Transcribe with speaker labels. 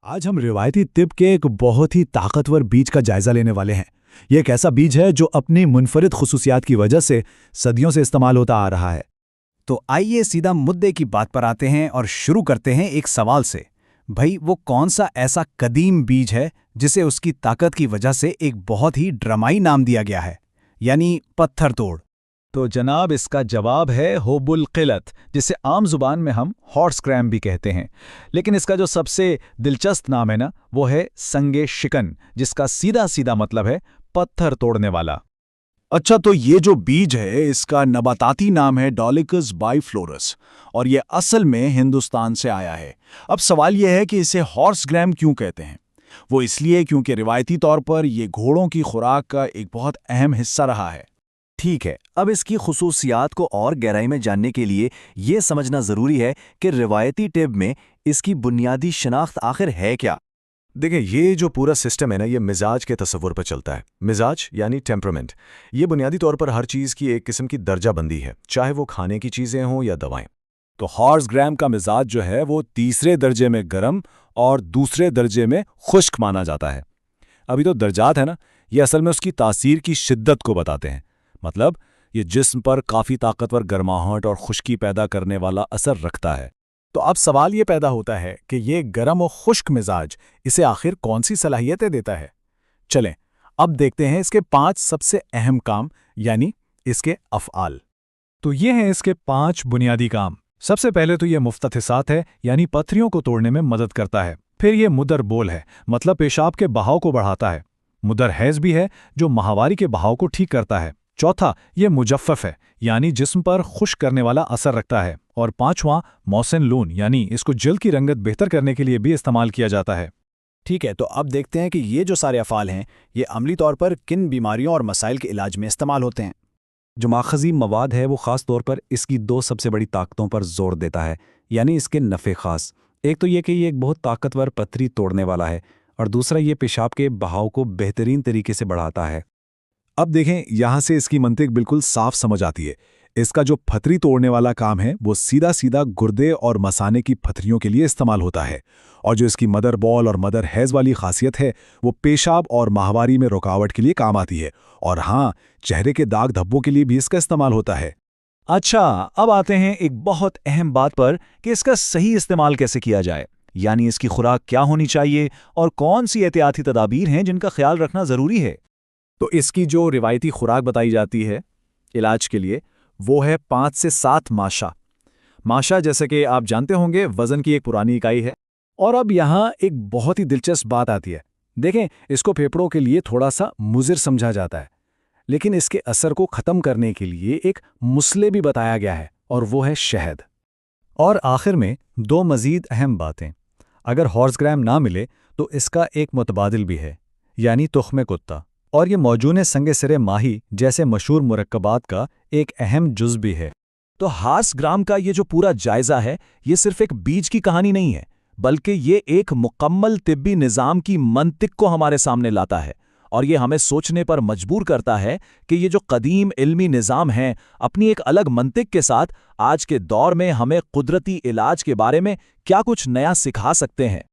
Speaker 1: आज हम रिवायती तिब के एक बहुत ही ताकतवर बीज का जायजा लेने वाले हैं। ये एक ऐसा बीज है जो अपनी मुनफरिद खुसूसियात की वजह से सदियों से इस्तेमाल होता आ रहा है।
Speaker 2: तो आइए सीधा मुद्दे की बात पर आते हैं और शुरू करते हैं एक सवाल से। भाई वो कौन सा ऐसा कदीम बीज है जिसे उसकी ताकत की वजह से एक बहुत ही ड्रामाई नाम दिया गया है, यानी पत्थर तोड़।
Speaker 3: तो जनाब इसका जवाब है होबुल किलत, जिसे आम जुबान में हम हॉर्स क्रैम भी कहते हैं। लेकिन इसका जो सबसे दिलचस्प नाम है ना, वो है संगे शिकन, जिसका सीधा सीधा मतलब है पत्थर तोड़ने वाला।
Speaker 1: अच्छा, तो ये जो बीज है इसका नबाताती नाम है डॉलिकस बाइफ्लोरस और ये असल में हिंदुस्तान से आया है। अब सवाल यह है कि इसे हॉर्स ग्रैम क्यों कहते हैं। वो इसलिए क्योंकि रिवायती तौर पर ये घोड़ों की खुराक का एक बहुत अहम हिस्सा रहा है।
Speaker 4: ठीक है, अब इसकी खुसूसियात को और गहराई में जानने के लिए ये समझना ज़रूरी है कि रिवायती टिब में इसकी बुनियादी शनाख्त आखिर है क्या।
Speaker 5: देखिए, ये जो पूरा सिस्टम है ना, ये मिजाज के तसव्वुर पर चलता है। मिजाज यानी टेम्परामेंट। ये बुनियादी तौर पर हर चीज़ की एक किस्म की दर्जा बंदी है, चाहे वो खाने की चीज़ें हों या दवाएं।
Speaker 1: तो हॉर्स ग्रैम का मिजाज जो है वो तीसरे दर्जे में गर्म और दूसरे दर्जे में खुश्क माना जाता है। अभी तो दर्जात है ना, ये असल में उसकी तासीर की शिद्दत को बताते हैं। मतलब ये जिस्म पर काफ़ी ताकतवर गर्माहट और खुश्की पैदा करने वाला असर रखता है। तो अब सवाल ये पैदा होता है कि ये गर्म और खुश्क मिजाज इसे आखिर कौन सी सलाहियतें देता है। चलें अब देखते हैं इसके 5 सबसे अहम काम, यानी इसके अफ़आल। तो ये हैं इसके 5 बुनियादी काम। सबसे पहले तो ये मुफ्तथिसात है, यानी पत्थरियों को तोड़ने में मदद करता है। फिर ये मुदर बोल है, मतलब पेशाब के बहाव को बढ़ाता है। मुदर हैज़ भी है, जो माहवारी के बहाव को ठीक करता है। चौथा, ये मुजफ्फफ है, यानी जिस्म पर खुश्क करने वाला असर रखता है। और पांचवां, मौसन लून, यानी इसको जल्द की रंगत बेहतर करने के लिए भी इस्तेमाल किया जाता है।
Speaker 2: ठीक है, तो अब देखते हैं कि ये जो सारे अफ़ाल हैं ये अमली तौर पर किन बीमारियों और मसाइल के इलाज में इस्तेमाल होते हैं।
Speaker 4: जो माखज़ी मवाद है वो ख़ास तौर पर इसकी 2 सबसे बड़ी ताकतों पर जोर देता है, यानी इसके नफ़े ख़ास। एक तो ये कि ये एक बहुत ताकतवर पत्थरी तोड़ने वाला है, और दूसरा ये पेशाब के बहाव को बेहतरीन तरीके से बढ़ाता है।
Speaker 1: अब देखें, यहाँ से इसकी मंतिक बिल्कुल साफ समझ आती है। इसका जो पथरी तोड़ने वाला काम है वो सीधा सीधा गुर्दे और मसाने की पथरियों के लिए इस्तेमाल होता है, और जो इसकी मदर बॉल और मदर हैज़ वाली खासियत है वो पेशाब और माहवारी में रुकावट के लिए काम आती है। और हाँ, चेहरे के दाग धब्बों के लिए भी इसका इस्तेमाल होता है।
Speaker 3: अच्छा, अब आते हैं एक बहुत अहम बात पर कि इसका सही इस्तेमाल कैसे किया जाए, यानी इसकी खुराक क्या होनी चाहिए और कौन सी एहतियाती तदाबीर हैं जिनका ख्याल रखना ज़रूरी है।
Speaker 1: तो इसकी जो रिवायती खुराक बताई जाती है इलाज के लिए वो है 5 से 7 माशा। माशा, जैसे कि आप जानते होंगे, वज़न की एक पुरानी इकाई है। और अब यहाँ एक बहुत ही दिलचस्प बात आती है। देखें, इसको फेफड़ों के लिए थोड़ा सा मुज़िर समझा जाता है, लेकिन इसके असर को ख़त्म करने के लिए एक मुस्ले भी बताया गया है, और वो है शहद।
Speaker 3: और आखिर में 2 मज़ीद अहम बातें। अगर हॉर्स ग्रैम ना मिले तो इसका एक मुतबादिल भी है, यानी तुख्मे कुत्ता, और ये मौजून संगे सिरे माही जैसे मशहूर मुरक्कबात का एक अहम जुज़ भी है। तो हॉर्स ग्राम का ये जो पूरा जायज़ा है, ये सिर्फ एक बीज की कहानी नहीं है, बल्कि ये एक मुकम्मल तिब्बी निज़ाम की मंतिक को हमारे सामने लाता है। और ये हमें सोचने पर मजबूर करता है कि ये जो कदीम इल्मी निज़ाम हैं, अपनी एक अलग मंतिक के साथ आज के दौर में हमें कुदरती इलाज के बारे में क्या कुछ नया सिखा सकते हैं।